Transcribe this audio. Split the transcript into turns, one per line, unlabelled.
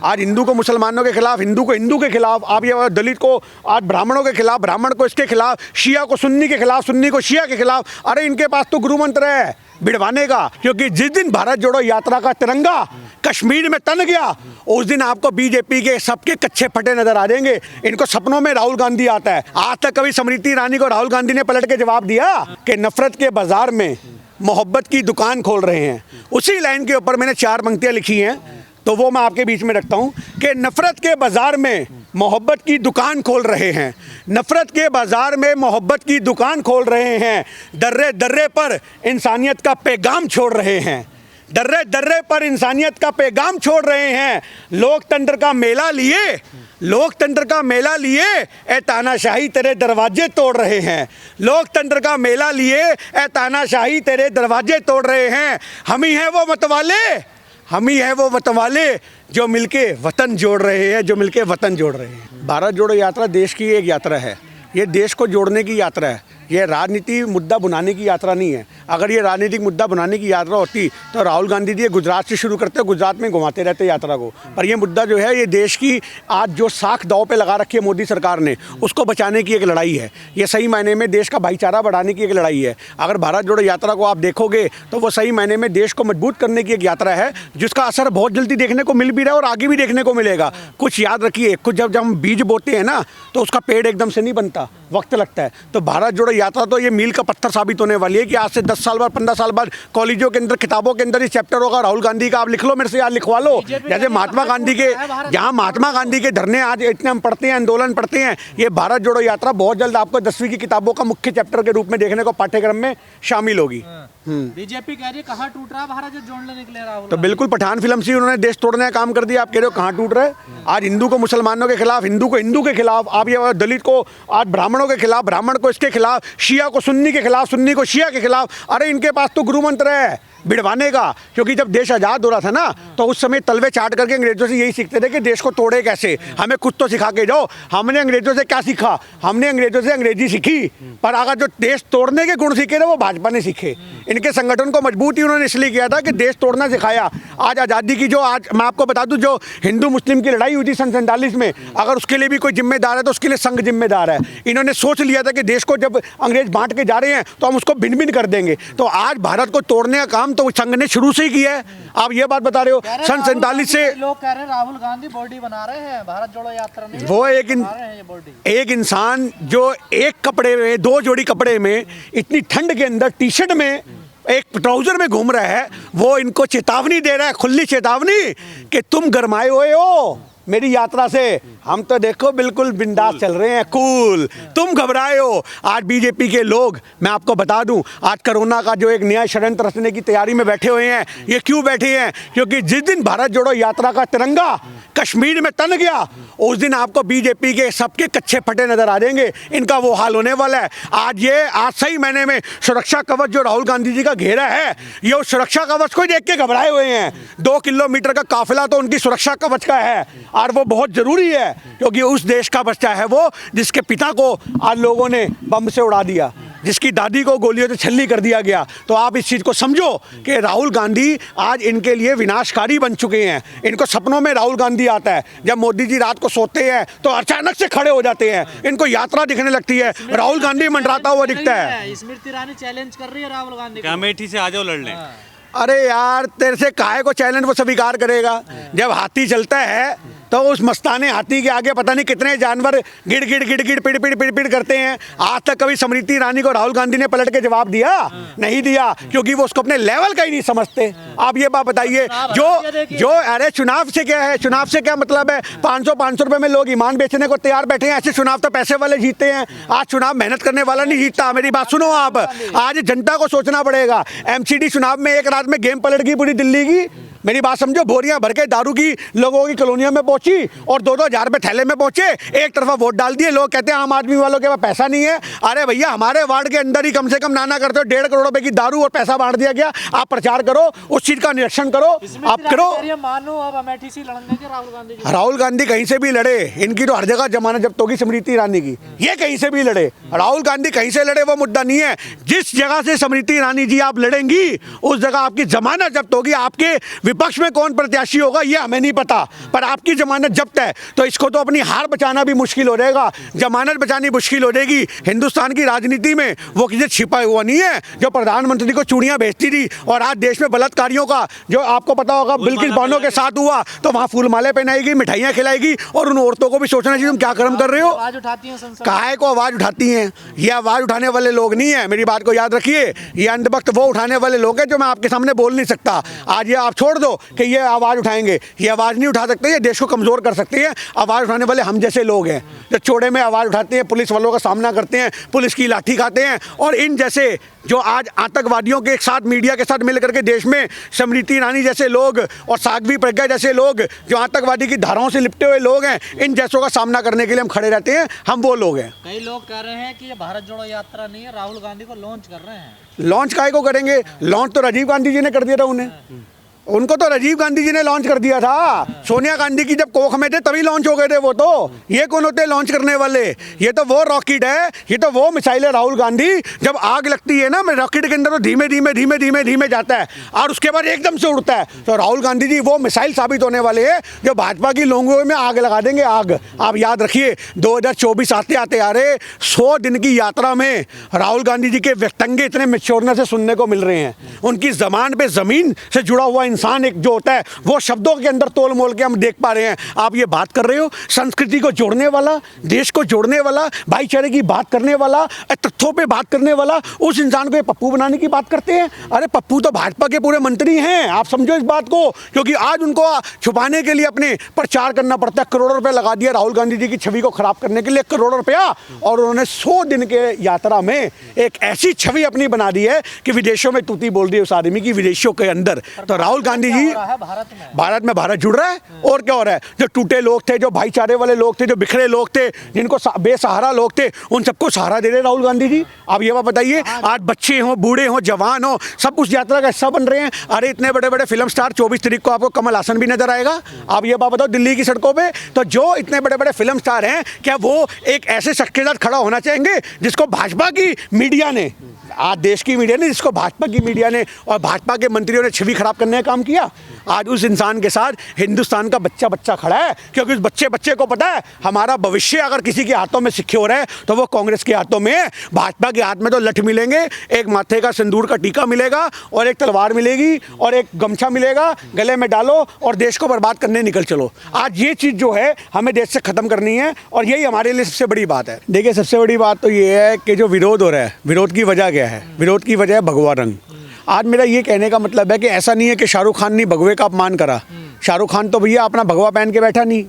आज हिंदू को मुसलमानों के खिलाफ, हिंदू को हिंदू के खिलाफ, आप ये दलित को आज ब्राह्मणों के खिलाफ, ब्राह्मण को इसके खिलाफ, शिया को सुन्नी के खिलाफ, सुन्नी को शिया के खिलाफ। अरे इनके पास तो गुरु मंत्र है भिड़वाने का, क्योंकि जिस दिन भारत जोड़ो यात्रा का तिरंगा कश्मीर में तन गया उस दिन आपको बीजेपी के सबके कच्चे फटे नजर आ जाएंगे। इनको सपनों में राहुल गांधी आता है। आज तक कभी स्मृति ईरानी को राहुल गांधी ने पलट के जवाब दिया कि नफरत के बाजार में मोहब्बत की दुकान खोल रहे हैं। उसी लाइन के ऊपर मैंने 4 पंक्तियां लिखी हैं, तो वो मैं आपके बीच में रखता हूं कि नफरत के बाजार में मोहब्बत की दुकान खोल रहे हैं, नफरत के बाजार में मोहब्बत की दुकान खोल रहे हैं, दर्रे दर्रे पर इंसानियत का पैगाम छोड़ रहे हैं, दर्रे दर्रे पर इंसानियत का पैगाम छोड़ रहे हैं। लोकतंत्र का मेला लिए, लोकतंत्र का मेला लिए ए तानाशाही तेरे दरवाजे तोड़ रहे हैं, लोकतंत्र का मेला लिए ए तानाशाही तेरे दरवाजे तोड़ रहे हैं। हम ही हैं वो मतवाले, हम ही है वो मतवाले जो मिलके वतन जोड़ रहे हैं, जो मिलके वतन जोड़ रहे हैं। भारत जोड़ो यात्रा देश की एक यात्रा है, ये देश को जोड़ने की यात्रा है, ये राजनीति मुद्दा बनाने की यात्रा नहीं है। अगर ये राजनीतिक मुद्दा बनाने की यात्रा होती तो राहुल गांधी जी गुजरात से शुरू करते, गुजरात में घुमाते रहते यात्रा को। पर ये मुद्दा जो है, ये देश की आज जो साख दांव पे लगा रखी है मोदी सरकार ने, उसको बचाने की एक लड़ाई है। ये सही मायने में देश का भाईचारा बढ़ाने की एक लड़ाई है। अगर भारत जोड़ो यात्रा को आप देखोगे तो वो सही मायने में देश को मजबूत करने की एक यात्रा है, जिसका असर बहुत जल्दी देखने को मिल भी रहा है और आगे भी देखने को मिलेगा। कुछ याद रखिए, कुछ जब हम बीज बोते हैं ना तो उसका पेड़ एकदम से नहीं बनता, वक्त लगता है। तो भारत जोड़ो यात्रा तो ये मील का पत्थर साबित होने वाली है कि आज से 10 साल बाद, 15 साल बाद कॉलेजों के अंदर, किताबों के अंदर ये चैप्टर होगा राहुल गांधी का। आप लिख लो, मेरे से याद लिखवा लो। जैसे महात्मा गांधी के, जहां महात्मा गांधी के धरने आज इतने हम पढ़ते हैं, आंदोलन पढ़ते हैं, ये भारत जोड़ो यात्रा बहुत जल्द आपको 10वीं की किताबों का मुख्य चैप्टर के रूप में देखने को पाठ्यक्रम में शामिल होगी।
बीजेपी कह रही है कहाँ टूट रहा भारत जो जोड़ने निकले राहुल।
तो बिल्कुल पठान फिल्म से उन्होंने देश तोड़ने का काम कर दिया। आप कह रहे हो कहाँ टूट रहा है? आज हिंदू को मुसलमानों के खिलाफ, हिंदू को हिंदू के खिलाफ, आप ये दलित को आज ब्राह्मणों के खिलाफ, ब्राह्मण को इसके खिलाफ, शिया को सुन्नी के खिलाफ, सुन्नी को शिया के खिलाफ। अरे इनके पास तो गुरु मंत्र है भिड़वाने का, क्योंकि जब देश आज़ाद हो रहा था ना तो उस समय तलवे चाट करके अंग्रेजों से यही सीखते थे कि देश को तोड़े कैसे, हमें कुछ तो सिखा के जाओ। हमने अंग्रेजों से क्या सीखा? हमने अंग्रेजों से अंग्रेजी सीखी, पर अगर जो देश तोड़ने के गुण सीखे ना वो भाजपा ने सीखे। इनके संगठन को मजबूत ही उन्होंने इसलिए किया था कि देश तोड़ना सिखाया। आज आज़ादी की जो, आज मैं आपको बता दूं, जो हिंदू मुस्लिम की लड़ाई हुई थी सन 47 में, अगर उसके लिए भी कोई जिम्मेदार है तो उसके लिए संघ जिम्मेदार है। इन्होंने सोच लिया था कि देश को जब अंग्रेज बांट के जा रहे हैं तो हम उसको भिन्न भिन्न कर देंगे। तो आज भारत को तोड़ने का काम तो संघ ने शुरू से ही किया है। आप ये बात बता रहे हो, सन 47 से
लोग कह रहे हैं राहुल गांधी बॉडी बना रहे हैं, भारत जोड़ो यात्रा नहीं,
वो एक इंसान जो एक कपड़े में, 2 जोड़ी कपड़े में, इतनी ठंड के अंदर टी शर्ट में, एक ट्राउजर में घूम रहा है, वो इनको चेतावनी दे रहा है, खुली चेतावनी कि तुम गरमाए हुए हो मेरी यात्रा से। हम तो देखो बिल्कुल बिंदास चल रहे हैं, कूल, तुम घबराए हो। आज बीजेपी के लोग, मैं आपको बता दूं, आज कोरोना का जो एक नया षड्यंत्र रचने की तैयारी में बैठे हुए हैं। ये क्यों बैठे हैं? क्योंकि जिस दिन भारत जोड़ो यात्रा का तिरंगा कश्मीर में तन गया उस दिन आपको बीजेपी के सबके कच्चे फटे नजर आ जाएंगे। इनका वो हाल होने वाला है। आज सही महीने में सुरक्षा कवच जो राहुल गांधी जी का घेरा है, ये उस सुरक्षा कवच को देख के घबराए हुए हैं। 2 किलोमीटर का काफिला तो उनकी सुरक्षा कवच का है, और वो बहुत जरूरी है क्योंकि उस देश का बच्चा है वो, जिसके पिता को आज लोगों ने बम से उड़ा दिया, जिसकी दादी को गोलियों से छल्ली कर दिया गया। तो आप इस चीज़ को समझो कि राहुल गांधी आज इनके लिए विनाशकारी बन चुके हैं। इनको सपनों में राहुल गांधी आता है। जब मोदी जी रात को सोते हैं तो अचानक से खड़े हो जाते हैं, इनको यात्रा दिखने लगती है, राहुल गांधी मंडराता हुआ दिखता है।
स्मृति ईरानी चैलेंज कर रही है राहुल गांधी,
अमेठी से आ जाओ लड़ने।
अरे यार, तेरे से काहे को चैलेंज वो स्वीकार करेगा? जब हाथी चलता है तो उस मस्ताने हाथी के आगे पता नहीं कितने जानवर गिड़ गिड़ गिड़ गिड़ पिड़ पिड़ पिड़ पिड़ करते हैं। आज तक कभी स्मृति ईरानी को राहुल गांधी ने पलट के जवाब दिया? नहीं दिया, क्योंकि वो उसको अपने लेवल का ही नहीं समझते। आप ये बात बताइए, जो अरे चुनाव से क्या है? चुनाव से क्या मतलब है? 500 रुपए में लोग ईमान बेचने को तैयार बैठे हैं। ऐसे चुनाव तो पैसे वाले जीतते हैं। आज चुनाव मेहनत करने वाला नहीं जीतता। मेरी बात सुनो आप, आज जनता को सोचना पड़ेगा। एमसीडी चुनाव में एक रात में गेम पलट गई पूरी दिल्ली की। मेरी बात समझो, बोरियां भर के दारू की लोगों की कॉलोनियों में पहुंची और 2-2 हजार रुपए थैले में पहुंचे। एक तरफा वोट डाल दिए। लोग कहते हैं आम आदमी वालों के पास पैसा नहीं है। अरे भैया, हमारे वार्ड के अंदर ही कम से कम नाना करते हो 1.5 करोड़ रुपए की दारू और पैसा बांट दिया गया। आप प्रचार करो, उस चीज का निरीक्षण करो, आप करो।
मानो अब अमेठी से लड़ने के
राहुल गांधी कहीं से भी लड़े, इनकी तो हर जगह जमानत जब्त होगी स्मृति ईरानी की। ये कहीं से भी लड़े, राहुल गांधी कहीं से लड़े, वो मुद्दा नहीं है। जिस जगह से स्मृति ईरानी जी आप लड़ेंगी उस जगह आपकी जमानत जब्त होगी, आपके विपक्ष में कौन प्रत्याशी होगा ये हमें नहीं पता, पर आपकी जमानत जब्त है तो इसको तो अपनी हार बचाना भी मुश्किल हो जाएगा, जमानत बचानी मुश्किल हो जाएगी। हिंदुस्तान की राजनीति में वो किसी छिपा हुआ नहीं है जो प्रधानमंत्री को चूड़ियां बेचती थी और आज देश में बलात्कारियों का जो आपको पता होगा बिल्किस बानो के साथ हुआ तो वहाँ फूल माले पहनाएगी, मिठाइयाँ खिलाएगी और उन औरतों को भी सोचना चाहिए तुम क्या कर्म कर रहे हो।
आवाज उठाती हैं संसद,
काहे को आवाज उठाती हैं? ये आवाज उठाने वाले लोग नहीं है, मेरी बात को याद रखिए। ये अंधभक्त वो उठाने वाले लोग हैं जो मैं आपके सामने बोल नहीं सकता। आज ये आप छोड़ दो कि ये आवाज उठाएंगे, ये आवाज नहीं उठा सकते, ये देश को कमजोर कर सकते हैं। आवाज उठाने वाले हम जैसे लोग हैं जो चौड़े में आवाज उठाते हैं, पुलिस वालों का सामना करते हैं, पुलिस की लाठी खाते हैं और इन जैसे जो आज आतंकवादियों के साथ मीडिया के साथ मिल करके देश में स्मृति ईरानी जैसे लोग और साध्वी प्रज्ञा जैसे लोग जो आतंकवादी की धाराओं से लिपटे हुए लोग हैं, इन जैसों का सामना करने के लिए हम खड़े रहते हैं। हम वो लोग हैं।
कई लोग कह रहे हैं कि ये भारत जोड़ो यात्रा नहीं है, राहुल गांधी को लॉन्च कर रहे हैं।
लॉन्च काहे को करेंगे? लॉन्च तो राजीव गांधी जी ने कर दिया था उन्हें, उनको तो राजीव गांधी जी ने लॉन्च कर दिया था। सोनिया गांधी की जब कोख में थे तभी लॉन्च हो गए थे वो तो। ये कौन होते हैं लॉन्च करने वाले? ये तो वो रॉकेट है, ये तो वो मिसाइल है। राहुल गांधी जब आग लगती है ना रॉकेट के अंदर तो धीमे धीमे धीमे धीमे धीमे जाता है और उसके बाद एकदम से उड़ता है। तो राहुल गांधी जी वो मिसाइल साबित होने वाले हैं जो भाजपा की लोगों में आग लगा देंगे। आग आप याद रखिए 2024 आते आते आ रहे 100 दिन की यात्रा में राहुल गांधी जी के व्यक्तंगे इतने मैच्योरनेस से सुनने को मिल रहे हैं। उनकी जबान पे जमीन से जुड़ा हुआ इंसान एक जो होता है वो शब्दों के अंदर तोल मोल के हम देख पा रहे हैं। आप ये बात कर रहे हो संस्कृति को जोड़ने वाला, देश को जोड़ने वाला, भाईचारे की बात करने वाला, तथ्यों पे बात करने वाला, उस इंसान को ये पप्पू बनाने की बात करते हैं। अरे पप्पू तो भाजपा के पूरे मंत्री हैं, आप समझो इस बात को, क्योंकि आज उनको छुपाने के लिए अपने प्रचार करना पड़ता है। करोड़ों रुपए लगा दिया राहुल गांधी जी की छवि को खराब करने के लिए, करोड़ों रुपया, और उन्होंने 100 दिन के यात्रा में एक ऐसी छवि अपनी बना दी है कि विदेशों में तूती बोल दी है उस आदमी की, विदेशों के अंदर। तो राहुल गांधी जी भारत जुड़ रहा है और क्या हो रहा है? जो टूटे लोग थे, जो भाईचारे वाले लोग थे, जो बिखरे लोग थे, जिनको बेसहारा लोग थे, उन सबको सहारा दे रहे राहुल गांधी जी। आप ये बात बताइए, आज बच्चे हों, बूढ़े हों, जवान हों, सब उस यात्रा का हिस्सा बन रहे हैं। अरे इतने बड़े बड़े फिल्म स्टार, 24 तारीख को आपको कमल हासन भी नजर आएगा। आप ये बात बताओ दिल्ली की सड़कों पे, तो जो इतने बड़े बड़े फिल्म स्टार हैं, क्या वो एक ऐसे शख्स के साथ खड़ा होना चाहेंगे जिसको भाजपा की मीडिया ने, आज देश की मीडिया ने, जिसको भाजपा की मीडिया ने और भाजपा के मंत्रियों ने छवि खराब करने का काम किया? आज उस इंसान के साथ हिंदुस्तान का बच्चा खड़ा है, क्योंकि उस बच्चे को पता है हमारा भविष्य अगर किसी के हाथों में सिक्योर है तो वो कांग्रेस के हाथों में है। भाजपा के हाथ में तो लठ मिलेंगे, एक माथे का सिंदूर का टीका मिलेगा और एक तलवार मिलेगी और एक गमछा मिलेगा, गले में डालो और देश को बर्बाद करने निकल चलो। आज ये चीज़ जो है हमें देश से ख़त्म करनी है और यही हमारे लिए सबसे बड़ी बात है। देखिए सबसे बड़ी बात तो ये है कि जो विरोध हो रहा है, विरोध की वजह क्या है? विरोध की वजह है भगवा रंग। आज मेरा ये कहने का मतलब है कि ऐसा नहीं है कि शाहरुख खान ने भगवे का अपमान करा। शाहरुख खान तो भैया अपना भगवा पहन के बैठा नहीं,